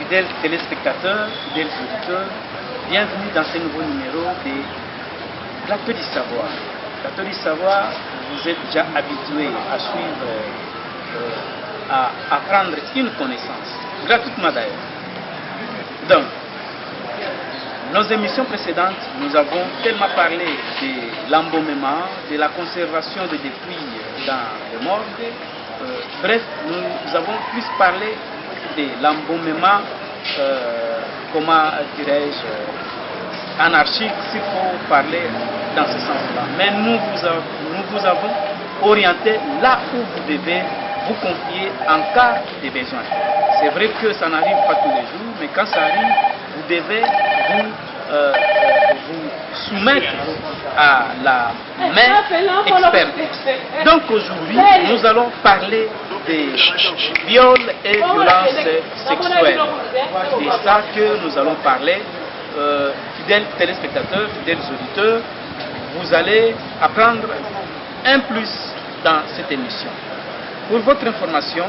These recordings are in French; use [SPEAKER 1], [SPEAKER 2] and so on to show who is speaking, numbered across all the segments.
[SPEAKER 1] fidèles téléspectateurs, fidèles auditeurs, bienvenue dans ce nouveau numéro de Plateau du Savoir. Plateau du Savoir, vous êtes déjà habitués à suivre, à apprendre une connaissance, gratuitement d'ailleurs. Donc, nos émissions précédentes, nous avons tellement parlé de l'embaumement, de la conservation des dépouilles dans le morgue. Bref, nous avons plus parlé de l'embaumement, comment dirais-je, anarchique, s'il faut parler dans ce sens-là. Mais nous vous avons orienté là où vous devez vous confier en cas de besoin. C'est vrai que ça n'arrive pas tous les jours, mais quand ça arrive, vous devez vous soumettre à la main experte. Donc aujourd'hui, nous allons parler des viols et violences sexuelles. C'est ça que nous allons parler. Fidèles téléspectateurs, fidèles auditeurs, vous allez apprendre un plus dans cette émission. Pour votre information,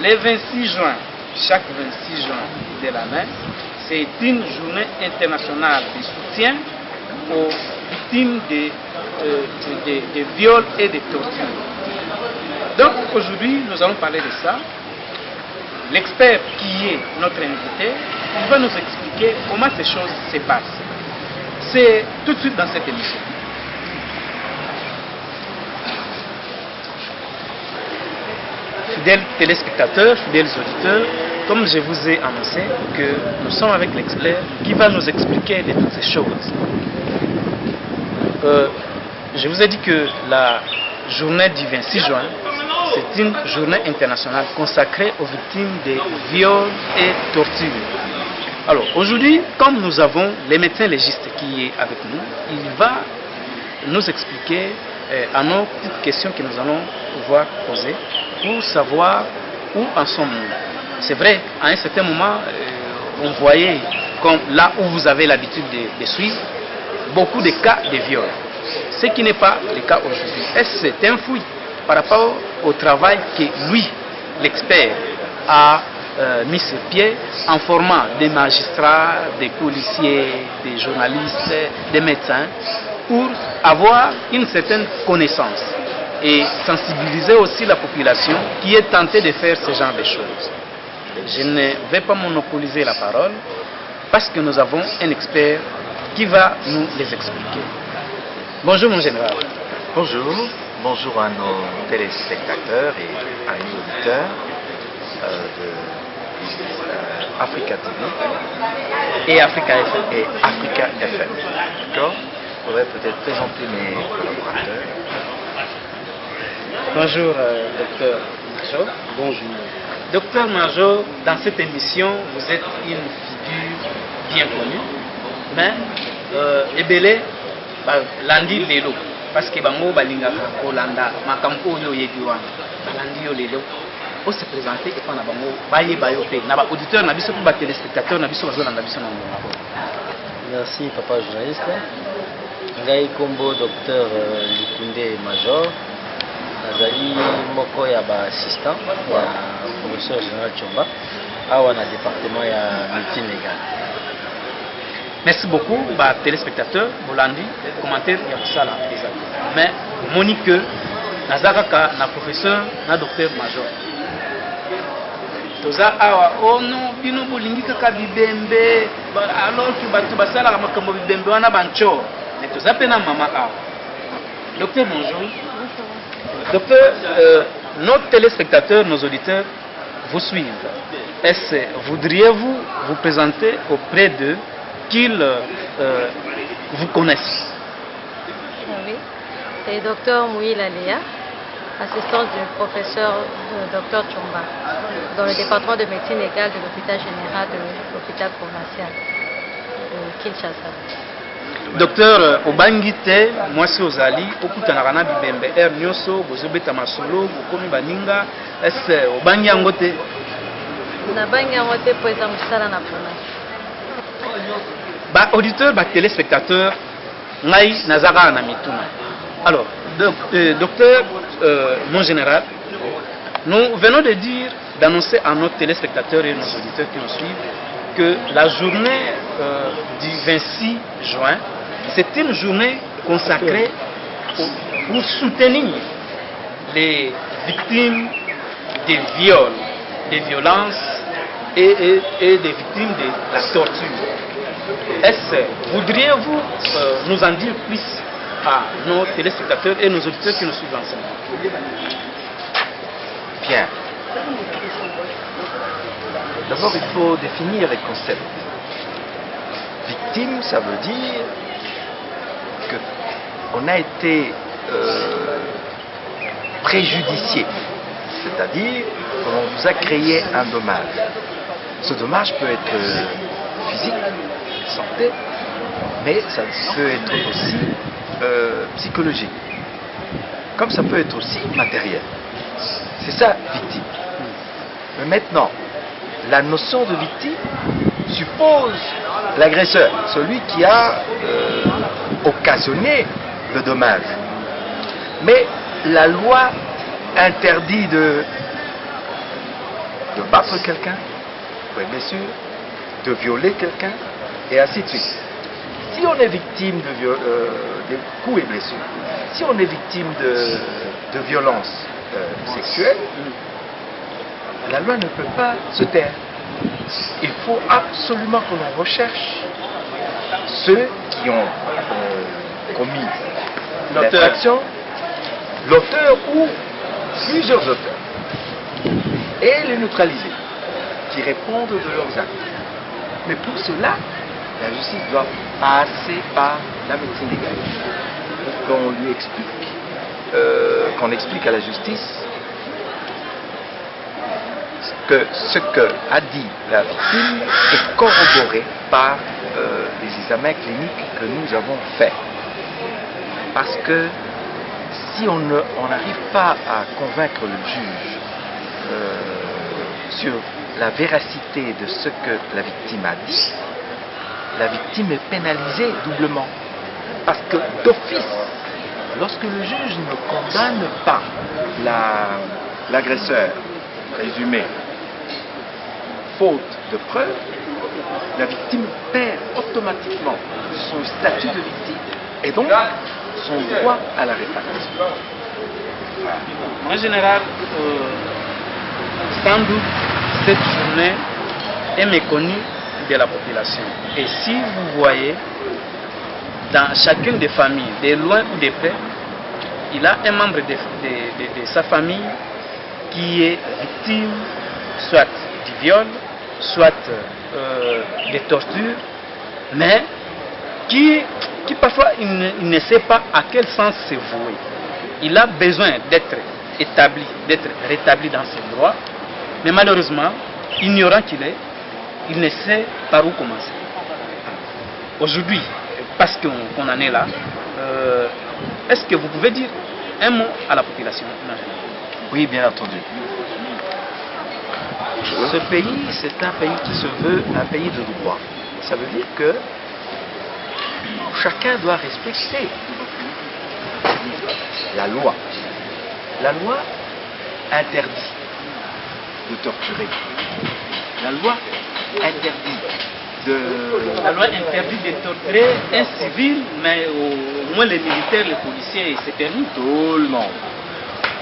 [SPEAKER 1] le 26 juin, chaque 26 juin de l'année, c'est une journée internationale de soutien aux victimes de viols et de tortures. Donc aujourd'hui, nous allons parler de ça. L'expert qui est notre invité, il va nous expliquer comment ces choses se passent. C'est tout de suite dans cette émission. Fidèles téléspectateurs, fidèles auditeurs, comme je vous ai annoncé que nous sommes avec l'expert qui va nous expliquer de toutes ces choses. Je vous ai dit que la journée du 26 juin, c'est une journée internationale consacrée aux victimes de viols et tortures. Alors aujourd'hui, comme nous avons le médecin légiste qui est avec nous, il va nous expliquer à nos petites questions que nous allons pouvoir poser pour savoir où en sommes-nous. C'est vrai, à un certain moment, on voyait, comme là où vous avez l'habitude de suivre, beaucoup de cas de viol. Ce qui n'est pas le cas aujourd'hui. C'est un fouille par rapport au travail que lui, l'expert, a mis sur pied en formant des magistrats, des policiers, des journalistes, des médecins, pour avoir une certaine connaissance et sensibiliser aussi la population qui est tentée de faire ce genre de choses. Je ne vais pas monopoliser la parole parce que nous avons un expert qui va nous les expliquer. Bonjour mon général.
[SPEAKER 2] Bonjour, bonjour à nos téléspectateurs et à nos auditeurs de Africa TV
[SPEAKER 1] et Africa FM.
[SPEAKER 2] Et Africa FM. D'accord? Je pourrais peut-être présenter mes collaborateurs.
[SPEAKER 1] Bonjour, docteur Major.
[SPEAKER 3] Bonjour.
[SPEAKER 1] Docteur Major, dans cette émission, vous êtes une figure bien connue, mais ebele landi lelo parce que bango balingaka kolanda makambo oyo yebiwana balandi yo lelo on se présenter et pas na bango baye bayope na ba auditeur na biso pe ba téléspectateur na biso bazolanda biso na ngo.
[SPEAKER 3] Merci papa journaliste. Ngai kombo docteur Likunde Major. Nazali moko ya ba assistant ya professeur général Chomba awa na département ya médecine légale.
[SPEAKER 1] Merci beaucoup ba téléspectateurs bolandi commentaire ya kusala déjà. Mais Monique nazaka na professeur na docteur Major. Toza awa ono bino bolingi kaka bibembe alors que batu basala makambo bibembe wana bancho. Mais toza pena mama awa. Docteur bonjour. Docteur, nos téléspectateurs, nos auditeurs vous suivent. Voudriez-vous vous présenter auprès d'eux qu'ils vous connaissent?
[SPEAKER 4] Oui, c'est Dr Mouila Léa, assistante du professeur Dr Chomba, dans le département de médecine légale de l'hôpital général de l'hôpital provincial de Kinshasa.
[SPEAKER 1] Docteur Obangite, moi c'est Ozali, okutana kana bibembe er nyoso bozobeta masolo bokomi baninga est obangi yango te?
[SPEAKER 4] Na bangi yango te po eza mosala na pona.
[SPEAKER 1] Ba auditeur, ba téléspectateur, ngai nazaka na mituna. Alors, docteur, mon général, Nous venons de dire, d'annoncer à nos téléspectateurs et nos auditeurs qui nous suivent que la journée du 26 juin, c'est une journée consacrée pour soutenir les victimes des viols, des violences et des victimes de la torture. Voudriez-vous nous en dire plus à nos téléspectateurs et nos auditeurs qui nous suivent ensemble?
[SPEAKER 2] Bien. D'abord, il faut définir les concepts. Victime, ça veut dire qu'on a été préjudicié, c'est-à-dire qu'on vous a créé un dommage. Ce dommage peut être physique, santé, mais ça peut être aussi psychologique, comme ça peut être aussi matériel. C'est ça, victime. Mais maintenant, la notion de victime suppose l'agresseur, celui qui a occasionné le dommage. Mais la loi interdit de battre quelqu'un, oui, bien sûr, de violer quelqu'un, et ainsi de suite. Si on est victime de coups et blessures, si on est victime de violences sexuelles, la loi ne peut pas se taire. Il faut absolument que l'on recherche ceux qui ont commis l'infraction, l'auteur ou plusieurs auteurs, et les neutraliser, qui répondent de leurs actes. Mais pour cela, la justice doit passer par la médecine légale, qu'on lui explique, qu'on explique à la justice que ce que a dit la victime est corroboré par les examens cliniques que nous avons faits. Parce que si on n'arrive pas à convaincre le juge sur la véracité de ce que la victime a dit, la victime est pénalisée doublement. Parce que d'office, lorsque le juge ne condamne pas l'agresseur présumé faute de preuve, la victime perd automatiquement son statut de victime et donc son droit à la réparation.
[SPEAKER 1] En général, sans doute, cette journée est méconnue de la population. Et si vous voyez, dans chacune des familles, de loin ou de près, il a un membre de sa famille qui est victime soit du viol, soit des tortures, mais qui parfois il ne sait pas à quel sens se vouer. Il a besoin d'être établi, d'être rétabli dans ses droits, mais malheureusement, ignorant qu'il est, il ne sait par où commencer. Aujourd'hui, parce qu'on en est là, est-ce que vous pouvez dire un mot à la population?
[SPEAKER 2] Oui, bien entendu. Ce pays, c'est un pays qui se veut un pays de droit. Ça veut dire que chacun doit respecter la loi. La loi interdit de torturer. La loi interdit
[SPEAKER 1] La loi interdit de torturer un civil, mais au moins les militaires, les policiers, c'est permis.
[SPEAKER 2] Tout le monde.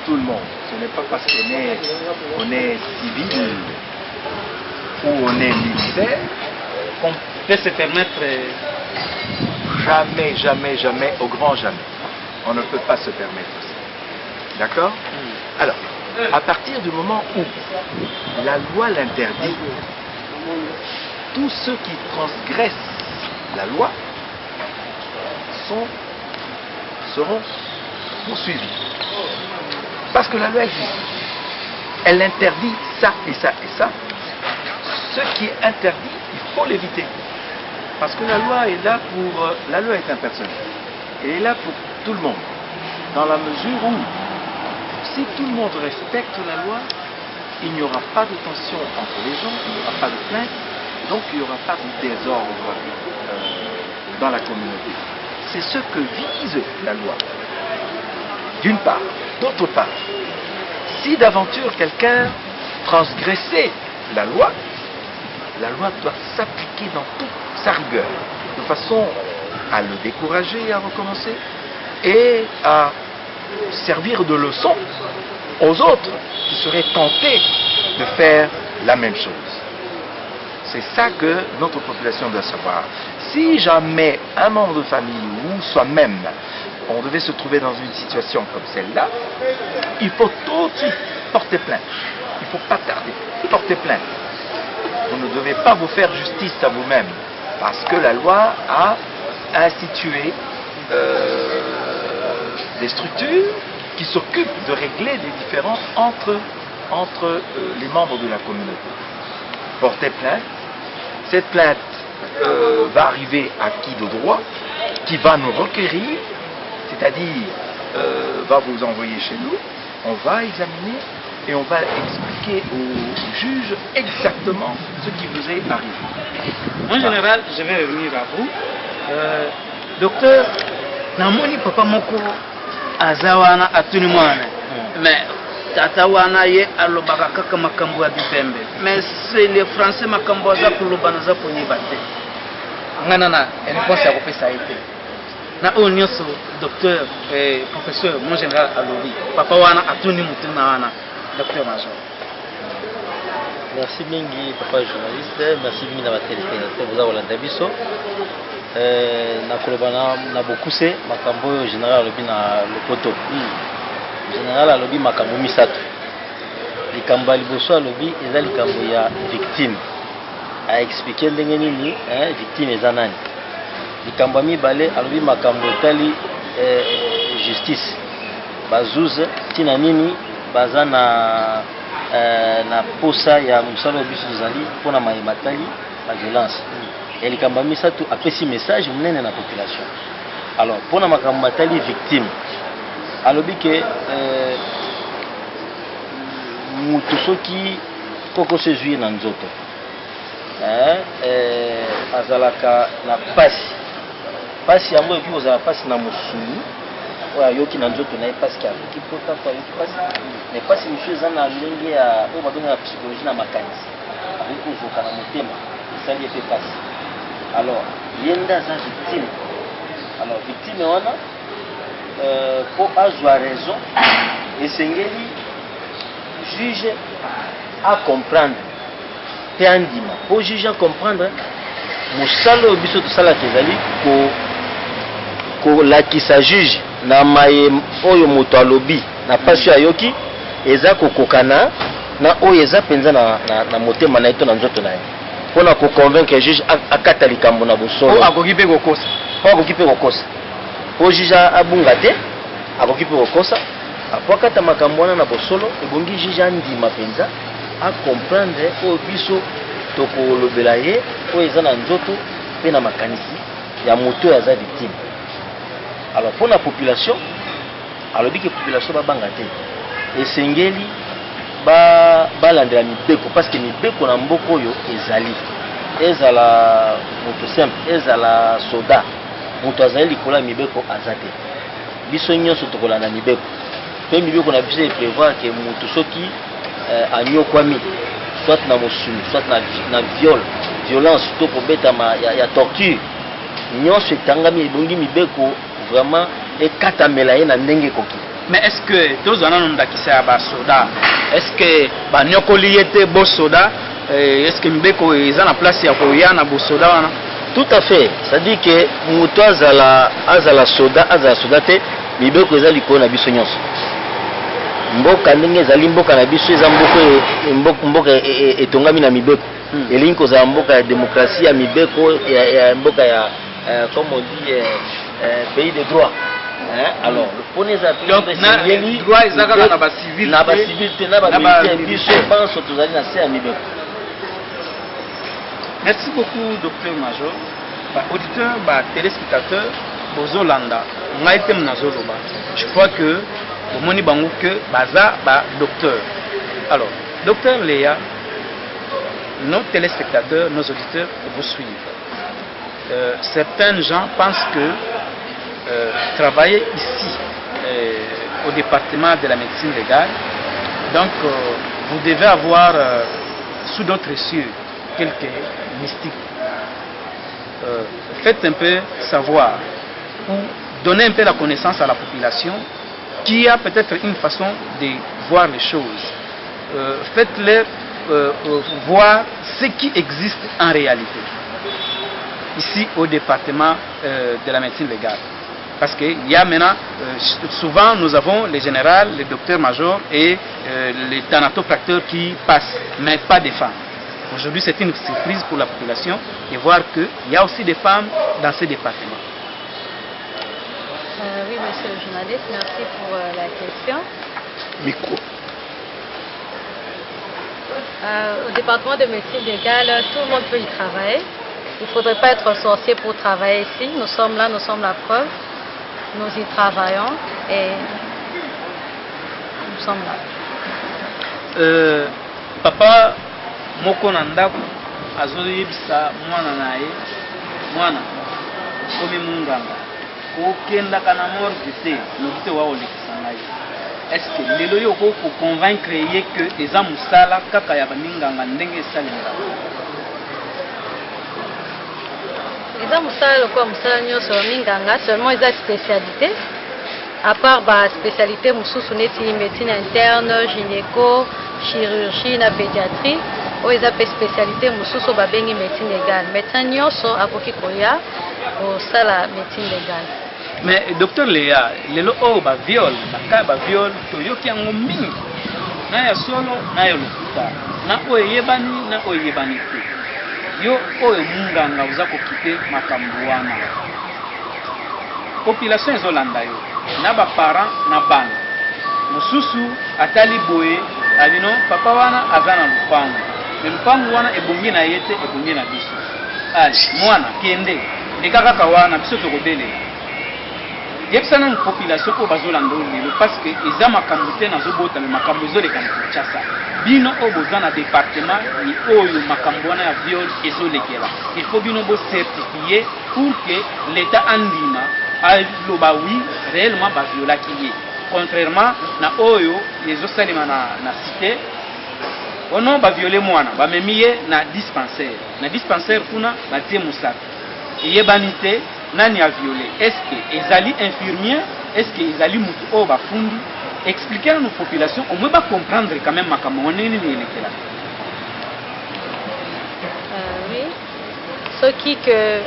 [SPEAKER 2] Tout le monde. Ce n'est pas parce qu'on est civil ou on est militaire
[SPEAKER 1] qu'on peut se permettre.
[SPEAKER 2] Jamais, jamais, jamais, au grand jamais. On ne peut pas se permettre ça. D'accord? Alors, à partir du moment où la loi l'interdit, tous ceux qui transgressent la loi seront poursuivis. Parce que la loi existe. Elle interdit ça et ça et ça. Ce qui est interdit, il faut l'éviter. Parce que la loi est là pour... La loi est impersonnelle. Elle est là pour tout le monde. Dans la mesure où, si tout le monde respecte la loi, il n'y aura pas de tension entre les gens, il n'y aura pas de plainte, donc il n'y aura pas de désordre dans la communauté. C'est ce que vise la loi. D'une part. D'autre part, Si d'aventure quelqu'un transgressait la loi doit s'appliquer dans toute sa rigueur, de façon à le décourager à recommencer et à servir de leçon aux autres qui seraient tentés de faire la même chose. C'est ça que notre population doit savoir. Si jamais un membre de famille ou soi-même, on devait se trouver dans une situation comme celle-là, il faut tout de suite porter plainte. Il ne faut pas tarder, porter plainte. Vous ne devez pas vous faire justice à vous-même, parce que la loi a institué des structures qui s'occupent de régler des différends entre les membres de la communauté. Porter plainte, cette plainte va arriver à qui de droit, qui va nous requérir, c'est-à-dire va vous envoyer chez nous, on va examiner et on va expliquer au juge exactement ce qui vous est arrivé.
[SPEAKER 1] En général, je vais revenir à vous. Docteur, namoni papa moko azawana atuni mwana. Mais tata wana ye alobaka kaka makambo ya bibembe. Mais c'est les français makambo za koloba na za konyeba te. Ngana na réponse ya kopesa été. Na o nyonso docteur et professeur mon général alobi. Papa wana atuni mutuna wana docteur major.
[SPEAKER 3] Merci mingi papa journaliste, merci mingi na ba téléspectateurs vous avez la biso. Na koloba na bokuse makambo oyo général alobi na lopoto. Général alobi makambo misato. Likambo liboso alobi eza likambo ya victime. A expliquer ndenge nini victime eza nani. Likambo mibale alobi makambo tali justice. Bazuze tina nini baza na posa ya musalo biso zali pona mayematali la violence. Et likambo misato apesi message munene na population. Alors pona makambo matali victime alobi ke mutu soki koko se juye na nzoto azalaka na pasi yango epi kozala pasi na mosulu oyo ayoki na nzoto na ye pasi ki akoki pota po ayoki pasi mais pasi mosusu eza na ndenge ya oyo babengaka psychologie na makanisi akoki kozoka na motema esali epe pasi. Alors ye nde aza victime. Alors victime wana pour avoir raison et sengeli juge à comprendre et andima pour juge à comprendre musalo biso to sala kezali ko la qui sa juge na maye oyo moto alobi na pasi ayoki eza kokokana na oyo eza penza na motema na ito na nzoto na ye pona ko convaincre juge akata likambo na bosolo
[SPEAKER 1] o akoki pe kokosa
[SPEAKER 3] o juge abunga te akoki pe kokosa apokata makambo wana na bosolo ebongi juge andima penza a comprendre o biso tokolobela ye o eza na nzoto pe na makanisi ya moto ya za victime. Alors pour la population alobi ke population babanga te esengeli balandela mibeko parce que mibeko na mboko oyo ezala moto simple ezala soda moto azali likolo ya mibeko aza te biso nyonso tokolanda mibeko pe mibeko na biso eprevoir ke moto soki anyokwami soit na mosulu soit na violence to kobetama ya torture nyonso etangami ebongi mibeko vraiment ekatamela ye na ndenge ekoki.
[SPEAKER 1] Mais est-ce que tozana ndakisa ya basoda est-ce que banyokoli yete bo soda est-ce que mibeko eza na place ya koya na bosoda wana?
[SPEAKER 3] Tout à fait, ça dit que moto azala soda te mibeko eza likolo na biso nyonso. Mboka ndenge ezali mboka na biso eza mboka etongami na mibeko elingi kozala mboka ya démocratie ya mibeko ya mboka ya comme on dit pays de droit. Alors le premier
[SPEAKER 1] appel droit ezaka na ba civil
[SPEAKER 3] na ba militaire biso banso tozali na se ya mibeko.
[SPEAKER 1] Merci beaucoup docteur Major. Auditeur, téléspectateur, bozolanda ngaite mnazoloba. Je crois que omoni bango que baza docteur. Alors docteur Léa, nos téléspectateurs, nos auditeurs vous suivent. Certains gens pensent que travailler ici au département de la médecine légale, Donc, vous devez avoir sous d'autres cieux quelques mystiques. Faites un peu savoir ou donner un peu la connaissance à la population qui a peut-être une façon de voir les choses. Faites-leur voir ce qui existe en réalité ici au département de la médecine légale. Parce qu'il y a maintenant, souvent nous avons les générales, les docteurs-majors et les thanatopracteurs qui passent, mais pas des femmes. Aujourd'hui, c'est une surprise pour la population de voir qu'il y a aussi des femmes dans ces départements.
[SPEAKER 4] Oui, monsieur le journaliste, merci pour la question.
[SPEAKER 2] Micro.
[SPEAKER 4] Au département de médecine légale, tout le monde peut y travailler. Il ne faudrait pas être sorcier pour travailler ici. Nous sommes là, nous sommes la preuve. Nous y travaillons et nous sommes là.
[SPEAKER 1] Papa moko na ndako azoyebisa mwana na ye mwana komi munganga okendaka na morgue te noki te waolekisa ngai. Est-ce que lelo yo okoconvaincre ye ke eza mosala kaka ya baminganga ndenge esalemaka?
[SPEAKER 4] Eza mosala lokola mosala nyonso ya minganga, seulement eza spécialité. À part ba spécialité mosusu neti médecine interne, gynéco, chirurgie na pédiatrie, oyo eza pe spécialité mosusu babengi médecine légale. Médecin nyonso akoki koya kosala médecine légale.
[SPEAKER 1] Mais docteur Léa, lelo oyo baviole bakaya baviole toyoki yango mingi na ya solo na ya lokuta na oyo eyebani na oyo eyebani te. Yo oyo munganga oza kokite makambo wana population ezolanda yo na baparent na bana mosusu atali boye abino papa wana aza na lupango me lupango wana ebongi na ye te ebongi na biso ali mwana kende leka kaka wana biso tokobelela yebisana na population oyo bazolanda oyo lelo parce que eza makambo te nazobota me makambo ezoleka na Kinshasa. Bino oyo boza na département ni oyo makambo wana ya viol ezolekela. Il faut bino bo certifier pour que l'état andima aloba oui réellement baviolaki ye. Contrairement na oyo ezosalema na cité ono baviole mwana bamemi ye na dispensaire. Na dispensaire kuna batie mosapi eyebani te nani a violé. Est-ce que ezali infirmier? Est-ce que ezali mutu oyo bafundi? Expliquer à nos populations, on ne peut pas comprendre quand même makambo nini elekela.
[SPEAKER 4] Oui. Ce qui que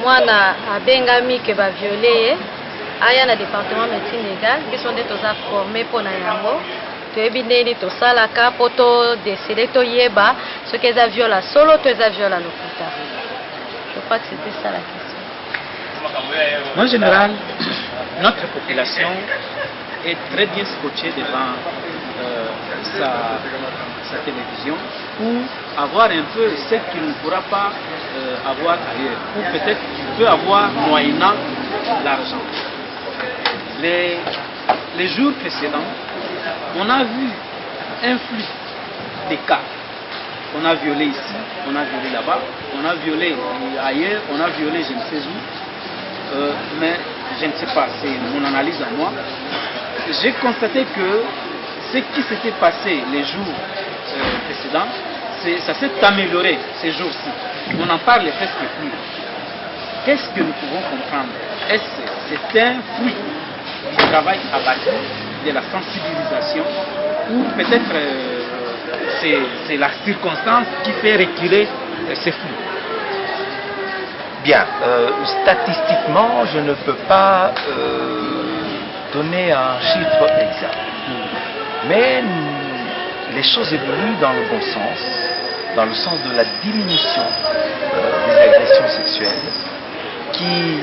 [SPEAKER 4] mwana abengami que ba violer aya na département médecine légale, biso nde toza formé pona yango. Toyebi ndeni tosalaka po to décider toyeba ce que eza viola solo to eza viola lokuta. Je crois que c'était ça la question.
[SPEAKER 1] En général, notre population est très bien scotchée devant sa télévision pour avoir un peu ce qu'il ne pourra pas avoir ailleurs, ou peut-être qu'il peut avoir moyennant l'argent. Les jours précédents, on a vu un flux de cas. On a violé ici, on a violé là-bas, on a violé ailleurs, on a violé je ne sais où. Mais je ne sais pas, c'est mon analyse à moi. J'ai constaté que ce qui s'était passé les jours précédents, ça s'est amélioré ces jours-ci. On n'en parle presque plus. Qu'est-ce que nous pouvons comprendre? Est-ce que c'est un fruit du travail abattu, de la sensibilisation, ou peut-être c'est la circonstance qui fait reculer ces flux?
[SPEAKER 2] Bien, statistiquement, je ne peux pas donner un chiffre exact. Mais les choses évoluent dans le bon sens, dans le sens de la diminution des agressions sexuelles qui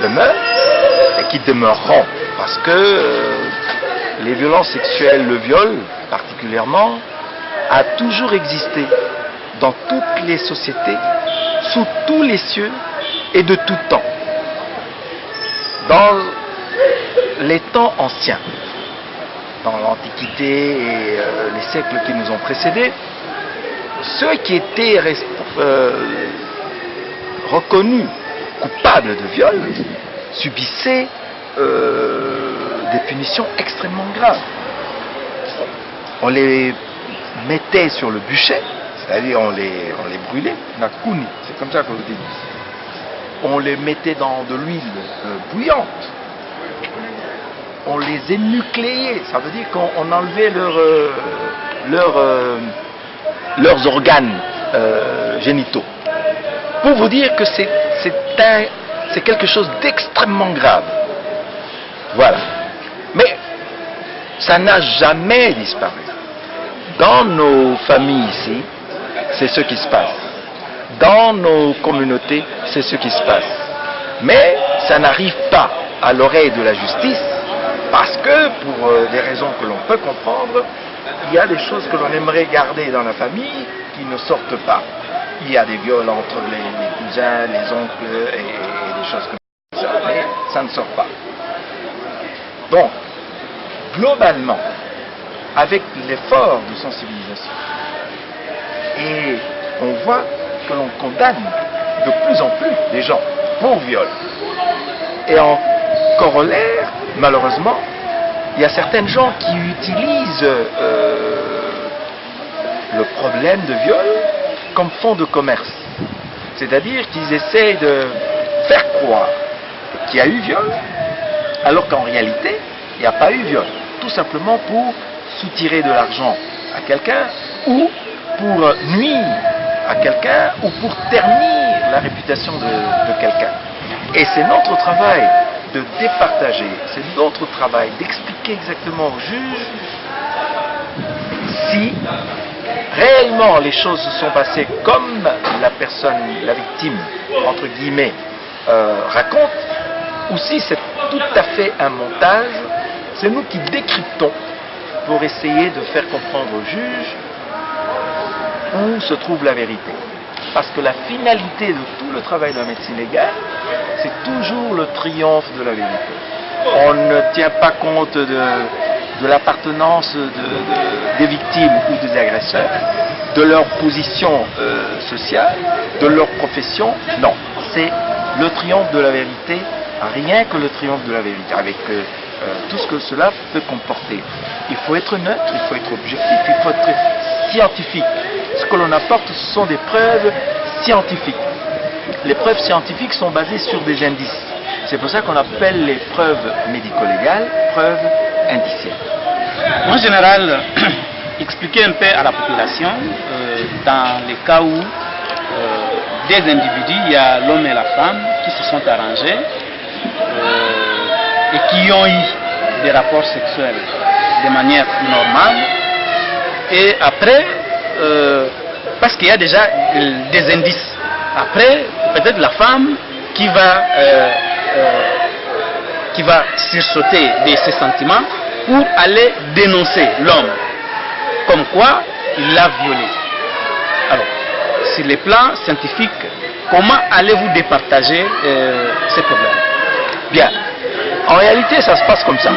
[SPEAKER 2] demeurent et qui demeureront. Parce que les violences sexuelles, le viol particulièrement, a toujours existé dans toutes les sociétés, sous tous les cieux et de tout temps. Dans les temps anciens, dans l'Antiquité et les siècles qui nous ont précédés, ceux qui étaient reconnus coupables de viol subissaient des punitions extrêmement graves. on les mettait sur le bûcher, c'est-à-dire on les brûlait, la kuni, c'est comme ça qu'on le dit. On les mettait dans de l'huile bouillante. On les énucléait, ça veut dire qu'on enlevait leurs organes génitaux. Pour vous dire que c'est quelque chose d'extrêmement grave. Voilà. Mais ça n'a jamais disparu. Dans nos familles ici, c'est ce qui se passe. Dans nos communautés, c'est ce qui se passe. Mais ça n'arrive pas à l'oreille de la justice parce que, pour des raisons que l'on peut comprendre, il y a des choses que l'on aimerait garder dans la famille qui ne sortent pas. Il y a des viols entre les cousins, les oncles et des choses comme ça, mais ça ne sort pas. Donc, globalement, avec l'effort de sensibilisation, et on voit que l'on condamne de plus en plus les gens pour viol. Et en corollaire, malheureusement, il y a certaines gens qui utilisent le problème de viol comme fond de commerce. C'est-à-dire qu'ils essayent de faire croire qu'il y a eu viol, alors qu'en réalité, il n'y a pas eu viol. Tout simplement pour soutirer de l'argent à quelqu'un ou pour nuire à quelqu'un ou pour ternir la réputation de quelqu'un. Et c'est notre travail de départager, c'est notre travail d'expliquer exactement au juge si réellement les choses se sont passées comme la personne, la victime, entre guillemets, raconte, ou si c'est tout à fait un montage. C'est nous qui décryptons pour essayer de faire comprendre au juge où se trouve la vérité. Parce que la finalité de tout le travail de la médecine légale, c'est toujours le triomphe de la vérité. On ne tient pas compte de l'appartenance des victimes ou des agresseurs, de leur position sociale, de leur profession. Non, c'est le triomphe de la vérité, rien que le triomphe de la vérité, avec tout ce que cela peut comporter. Il faut être neutre, il faut être objectif, il faut être scientifique. Ce que l'on apporte, ce sont des preuves scientifiques. Les preuves scientifiques sont basées sur des indices. C'est pour ça qu'on appelle les preuves médico-légales preuves indiciaires.
[SPEAKER 1] En général, expliquer un peu à la population, dans les cas où des individus, il y a l'homme et la femme qui se sont arrangés et qui ont eu des rapports sexuels de manière normale. Et après, parce qu'il y a déjà des indices, après, peut-être la femme qui va sursauter de ses sentiments pour aller dénoncer l'homme, comme quoi il l'a violé. Alors, sur les plans scientifiques, comment allez-vous départager ces problèmes?
[SPEAKER 2] Bien, en réalité, ça se passe comme ça.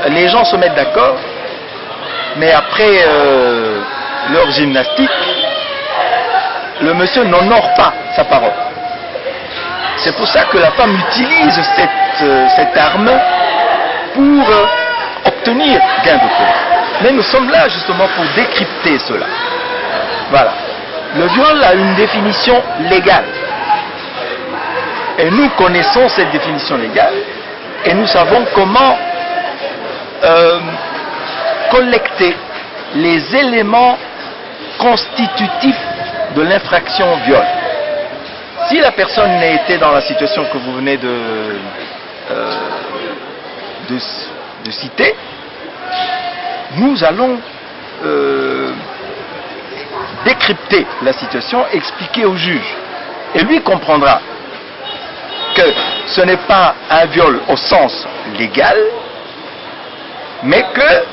[SPEAKER 2] Les gens se mettent d'accord, mais après leur gymnastique, le monsieur n'honore pas sa parole. C'est pour ça que la femme utilise cette arme pour obtenir gain de cause. Mais nous sommes là justement pour décrypter cela. Voilà. Le viol a une définition légale. Et nous connaissons cette définition légale et nous savons comment collecter les éléments constitutifs de l'infraction viol. Si la personne n'a été dans la situation que vous venez de citer, nous allons décrypter la situation, expliquer au juge. Et lui comprendra que ce n'est pas un viol au sens légal, mais que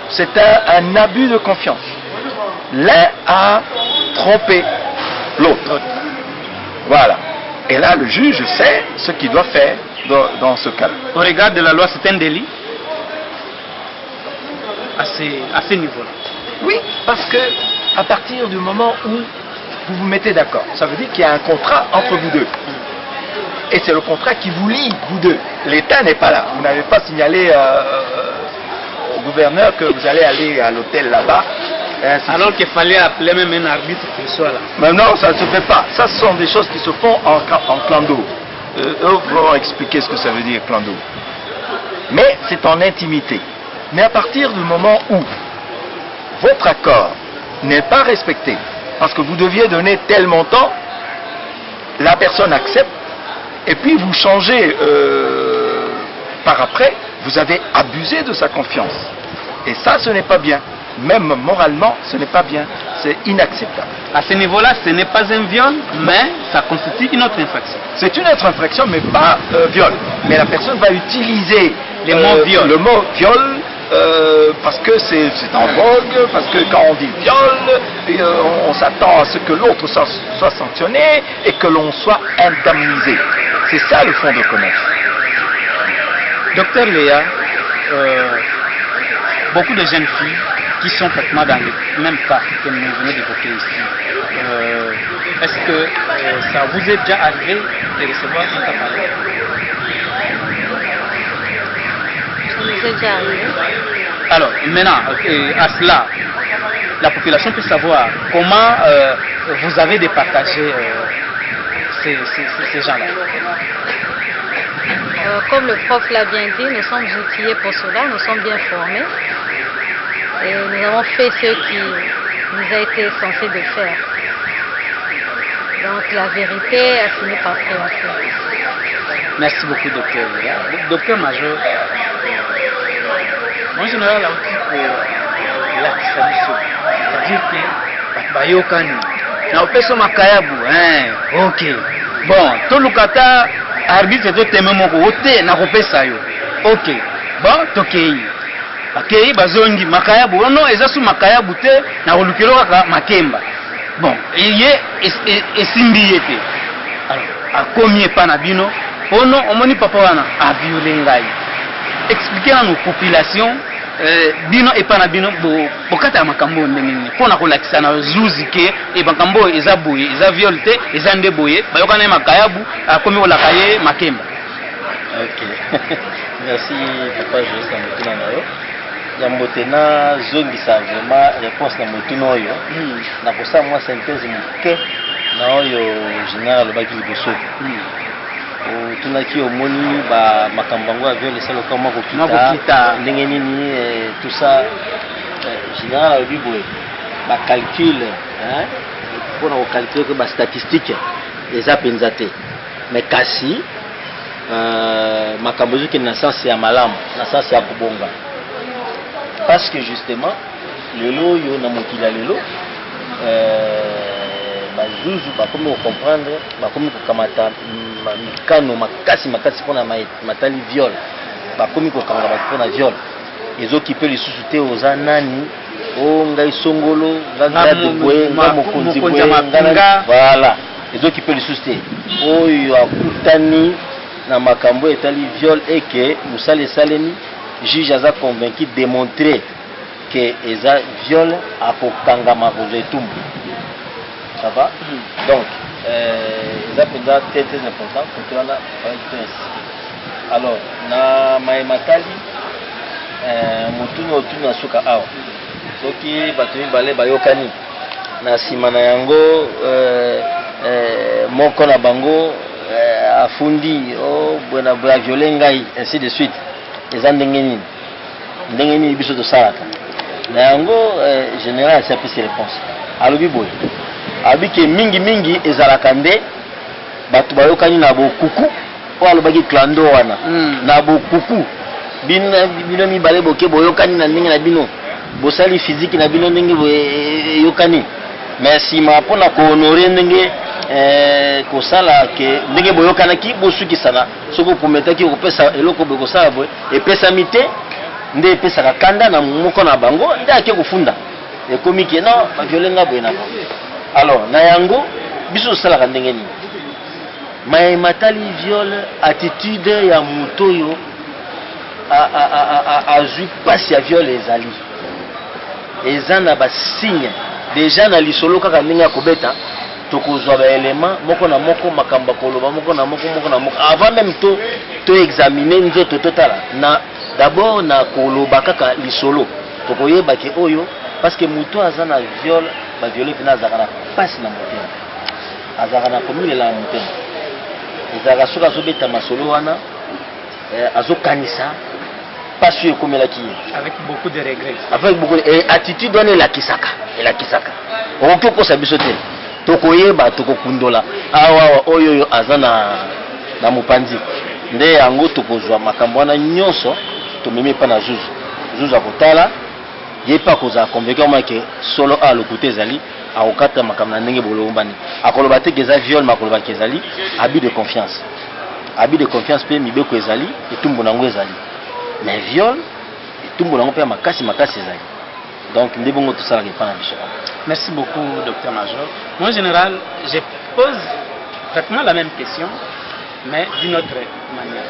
[SPEAKER 2] c'est un abus de confiance. L'un a trompé l'autre. Voilà. Et là, le juge sait ce qu'il doit faire dans ce cas-là.
[SPEAKER 1] Au regard de la loi, c'est un délit à ce niveau-là.
[SPEAKER 2] Oui, parce que à partir du moment où vous vous mettez d'accord, ça veut dire qu'il y a un contrat entre vous deux. Et c'est le contrat qui vous lie, vous deux. L'État n'est pas là. Vous n'avez pas signalé au gouverneur que vous allez aller à l'hôtel là-bas.
[SPEAKER 1] Alors qu'il fallait appeler même un arbitre qui soit là.
[SPEAKER 2] Mais non, ça ne se fait pas. Ça, ce sont des choses qui se font en clando. Eux vont expliquer ce que ça veut dire clando. Mais c'est en intimité. Mais à partir du moment où votre accord n'est pas respecté, parce que vous deviez donner tel montant, la personne accepte, et puis vous changez par après, vous avez abusé de sa confiance. Et ça, ce n'est pas bien. Même moralement, ce n'est pas bien. C'est inacceptable.
[SPEAKER 1] À ce niveau-là, ce n'est pas un viol, mais ça constitue une autre infraction.
[SPEAKER 2] C'est une autre infraction, mais pas viol. Mais la personne va utiliser
[SPEAKER 1] le mot
[SPEAKER 2] viol parce que c'est en vogue, parce que quand on dit viol, on s'attend à ce que l'autre soit sanctionné et que l'on soit indemnisé. C'est ça le fond de commerce.
[SPEAKER 1] Docteur Léa, beaucoup de jeunes filles qui sont pratiquement dans le même cas que nous venons d'évoquer ici. Est-ce que ça vous est déjà arrivé de recevoir un cas pareil?
[SPEAKER 4] Ça nous est déjà arrivé.
[SPEAKER 1] Alors, maintenant, à cela, la population peut savoir comment vous avez départagé ces gens-là.
[SPEAKER 4] Comme le prof l'a bien dit, nous sommes outillés pour cela, nous sommes bien formés. Et nous avons fait ce qui nous a été censé de faire. Donc la vérité a fini par triompher.
[SPEAKER 1] Merci beaucoup, docteur. Docteur Major, en général, là aussi, c'est-à-dire que bayokani. Na opeso makayabu, ok. Bon, tout le kata arbitre to teme moko ote na kopesa yo. Ok. Bon, tokei. Akei bazongi makayabu ono ezasu makayabu te na olukelo kaka makemba. Bon, eye esimbi yete. Alors, akomi epa na bino, ono omoni papa wana a violé ngai. Expliquez à nos populations bino epa na bino bokata makambo ndenge pona kolakisa na zuzike e makambo eza boye eza viol te eza nde boye bayokana makayabu akomi olakaye makemba.
[SPEAKER 3] Ok. Merci papa Joyce na motuna na yo. Yambo tena zongisa vraiment réponse na motuna oyo. Na kosa moi synthèse moke na oyo général lobaki liboso. Tunaki omoni ba makambo yango ya viol esala kama kokita ndenge nini tout ça général alobi boye ba calcul pour na calculer que ba statistique eza penza te mais kasi makambo ezoki na sens ya malamu na sens ya kobonga parce que justement lelo yo na mokili ya lelo bazuzu bakomi comprendre bakomi kokamata mikano makasi mpona matali viol bakomi kokamata bato mpona viol ezokipe lisusu te oza nani o ngai songolo ngade boye nga mokonzi boye voilà ezokipe lisusu te oyo akutani na makambo etali viol eke mosala esalemi juge aza convaincu démontrer que eza viol akokangama kozwa etumbu. Ça va? Donc, c'est très important pour toi. Alors, na Maïmatali, Moutouni Otuni Asuka Awa. Soki Batumi Bale Bayokani, na Simana Yango, Moko na Bango, Afundi, Buena Bra Violengai, ainsi de suite. Les Andengeni, Ndengeni Biso de Sarata. Na Yango, général, c'est appris ses réponses. Alors, Biboy. Abike mingi ezalaka nde bato bayokani na bokuku o alobaki clando wana na bokuku bino mibale boke boyokani na ndenge na bino bosali physique na bino ndenge boyokani merci ma pona ko honorer ndenge kosala ke ndenge boyokanaki bosukisana soko prometaki kopesa eloko bokosala boye epesa mite nde epesaka kanda na moko na bango nde ake kofunda ekomi ke non baviolenga boye na bango. Alors, na yango, biso sala kandenge ni. Matali viol attitude ya mutoyo a zui pasi ya viol ezali. Ezana ba signe déjà na lisolo kaka ndenge ya kobeta tokozwa ba élément moko na moko makamba koloba moko na moko avant même to examiner nzoto totala na d'abord na koloba kaka lisolo tokoyeba ke oyo parce que muto azana viol ba violer pena azaka passe na motema azaka na komilela na motema ezaka soka zobeta masolo wana azokanisa passe ekomelaki
[SPEAKER 1] avec beaucoup de regrets,
[SPEAKER 3] avec beaucoup et attitude wana elakisaka okoki okosa biso te tokoyeba tokokundola awa oyo azana na mopanzi nde yango tokozwa makambo wana nyonso tomemi pa na zuzu akotala ye pa kozala convaincu ke solo a lokuta ezali akokata makambo na ndenge bolombani akoloba te eza viol makoloba ke ezali abus de confiance mpe mibeko ezali etumbu nango ezali mais viol etumbu nango mpe makasi ezali donc nde bongo tosalaka epa na biso.
[SPEAKER 1] Merci beaucoup, docteur Major. Moi, en général, je pose pratiquement la même question, mais d'une autre manière.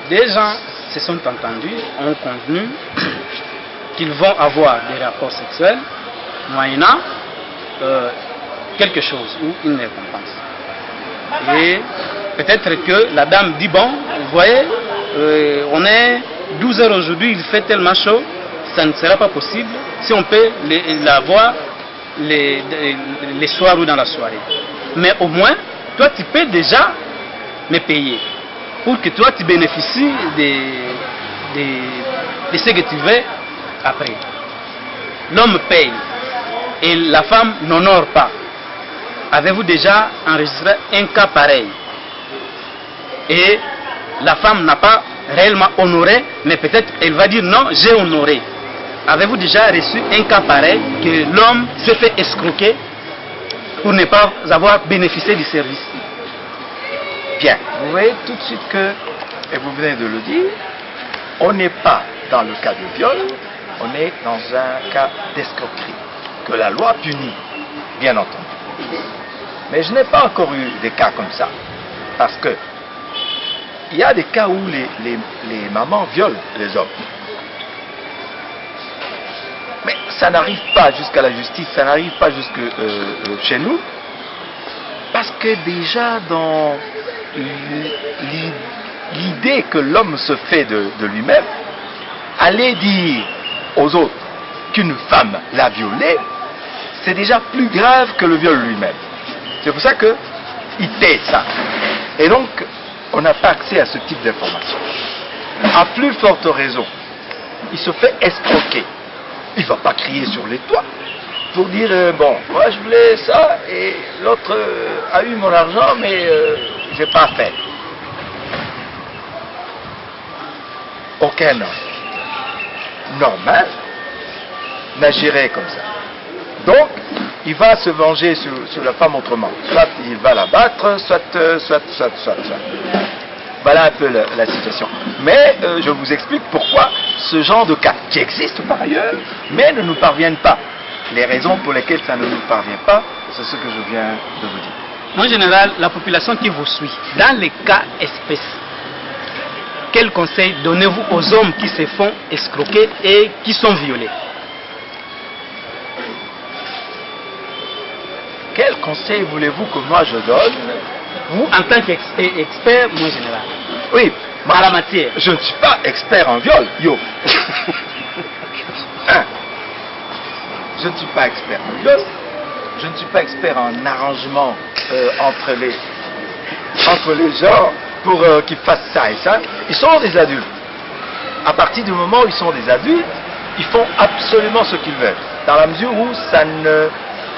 [SPEAKER 1] Des gens se sont entendus, ont convenu qu'ils vont avoir des rapports sexuels, moyennant quelque chose ou une récompense. Et peut-être que la dame dit, bon, vous voyez, on est 12 heures aujourd'hui, il fait tellement chaud, ça ne sera pas possible si on peut la voir les soirs ou dans la soirée. Mais au moins, toi tu peux déjà me payer pour que toi tu bénéficies de ce que tu veux après. L'homme paye et la femme n'honore pas. Avez-vous déjà enregistré un cas pareil? Et la femme n'a pas réellement honoré, mais peut-être elle va dire non, j'ai honoré. Avez-vous déjà reçu un cas pareil que l'homme s'est fait escroquer pour ne pas avoir bénéficié du service?
[SPEAKER 2] Bien, vous voyez tout de suite que, et vous venez de le dire, on n'est pas dans le cas de viol, on est dans un cas d'escroquerie, que la loi punit, bien entendu. Mais je n'ai pas encore eu des cas comme ça, parce que il y a des cas où les mamans violent les hommes. Mais ça n'arrive pas jusqu'à la justice, ça n'arrive pas jusque chez nous, parce que déjà dans l'idée que l'homme se fait de lui-même, aller dire aux autres qu'une femme l'a violé, c'est déjà plus grave que le viol lui-même. C'est pour ça qu'il tait ça. Et donc, on n'a pas accès à ce type d'information. À plus forte raison, il se fait escroquer. Il ne va pas crier sur les toits pour dire bon, moi je voulais ça et l'autre a eu mon argent mais je n'ai pas fait. Aucun homme normal n'agirait comme ça. Donc, il va se venger sur la femme autrement. Soit il va la battre, soit. Voilà un peu la situation. Mais je vous explique pourquoi ce genre de cas, qui existent par ailleurs, mais ne nous parviennent pas. Les raisons pour lesquelles ça ne nous parvient pas, c'est ce que je viens de vous dire.
[SPEAKER 1] En général, la population qui vous suit, dans les cas espèces, quel conseil donnez-vous aux hommes qui se font escroquer et qui sont violés?
[SPEAKER 2] Quel conseil voulez-vous que moi je donne?
[SPEAKER 1] Vous, en tant qu'expert, moi en général.
[SPEAKER 2] Oui,
[SPEAKER 1] à la matière.
[SPEAKER 2] Je ne suis pas expert en viol, yo. Je ne suis pas expert en viol. Je ne suis pas expert en arrangement entre les gens pour qu'ils fassent ça et ça. Ils sont des adultes. À partir du moment où ils sont des adultes, ils font absolument ce qu'ils veulent. Dans la mesure où ça ne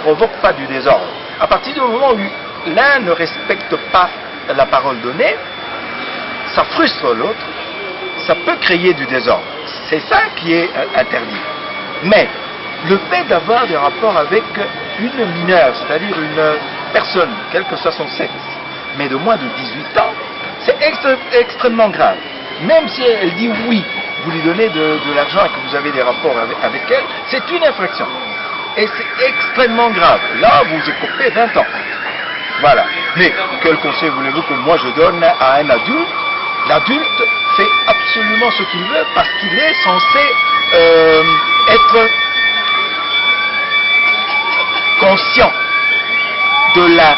[SPEAKER 2] provoque pas du désordre. À partir du moment où l'un ne respecte pas la parole donnée, ça frustre l'autre, ça peut créer du désordre. C'est ça qui est interdit. Mais le fait d'avoir des rapports avec une mineure, c'est-à-dire une personne, quel que soit son sexe, mais de moins de 18 ans, c'est extrêmement grave. Même si elle dit oui, vous lui donnez de l'argent et que vous avez des rapports avec elle, c'est une infraction. Et c'est extrêmement grave. Là, vous écopez 20 ans. Voilà. Mais quel conseil voulez-vous que moi je donne à un adulte? L'adulte fait absolument ce qu'il veut parce qu'il est censé être conscient de la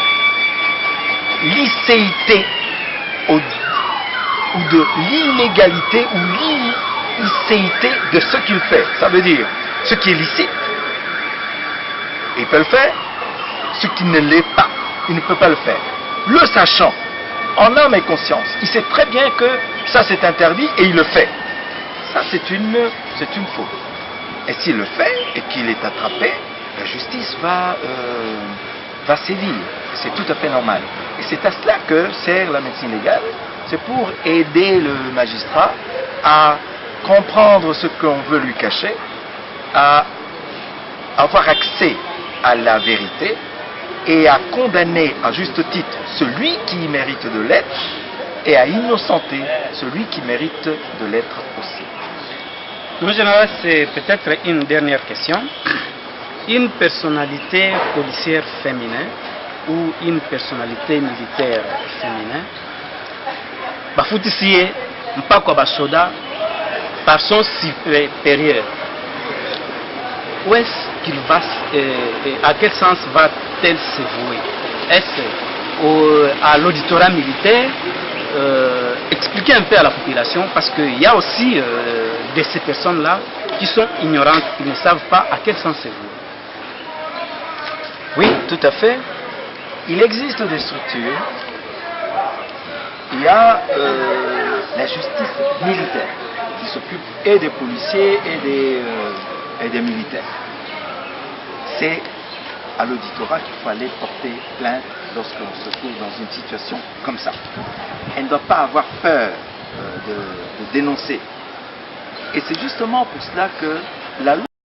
[SPEAKER 2] licéité ou de l'inégalité ou l'illicéité de ce qu'il fait. Ça veut dire, ce qui est licite, il peut le faire, ce qui ne l'est pas, il ne peut pas le faire. Le sachant, en âme et conscience, il sait très bien que ça c'est interdit et il le fait. Ça c'est une faute. Et s'il le fait et qu'il est attrapé, la justice va sévir. C'est tout à fait normal. Et c'est à cela que sert la médecine légale. C'est pour aider le magistrat à comprendre ce qu'on veut lui cacher, à avoir accès à la vérité et à condamner à juste titre celui qui mérite de l'être et à innocenter celui qui mérite de l'être aussi.
[SPEAKER 1] Mon général, c'est peut-être une dernière question. Une personnalité policière féminin ou une personnalité militaire féminin, Bafoutissie, Mpako Basoda, par son supérieur, où est-ce qu'il va, à quel sens va-t-elle se vouer? Est-ce à l'auditorat militaire? Expliquer un peu à la population, parce qu'il y a aussi de ces personnes-là qui sont ignorantes, qui ne savent pas à quel sens se vouer.
[SPEAKER 2] Oui, tout à fait. Il existe des structures. Il y a la justice militaire qui s'occupe et des policiers et des militaires. C'est à l'auditorat qu'il faut aller porter plainte lorsqu'on se trouve dans une situation comme ça. Elle ne doit pas avoir peur de dénoncer. Et c'est justement pour cela que la loi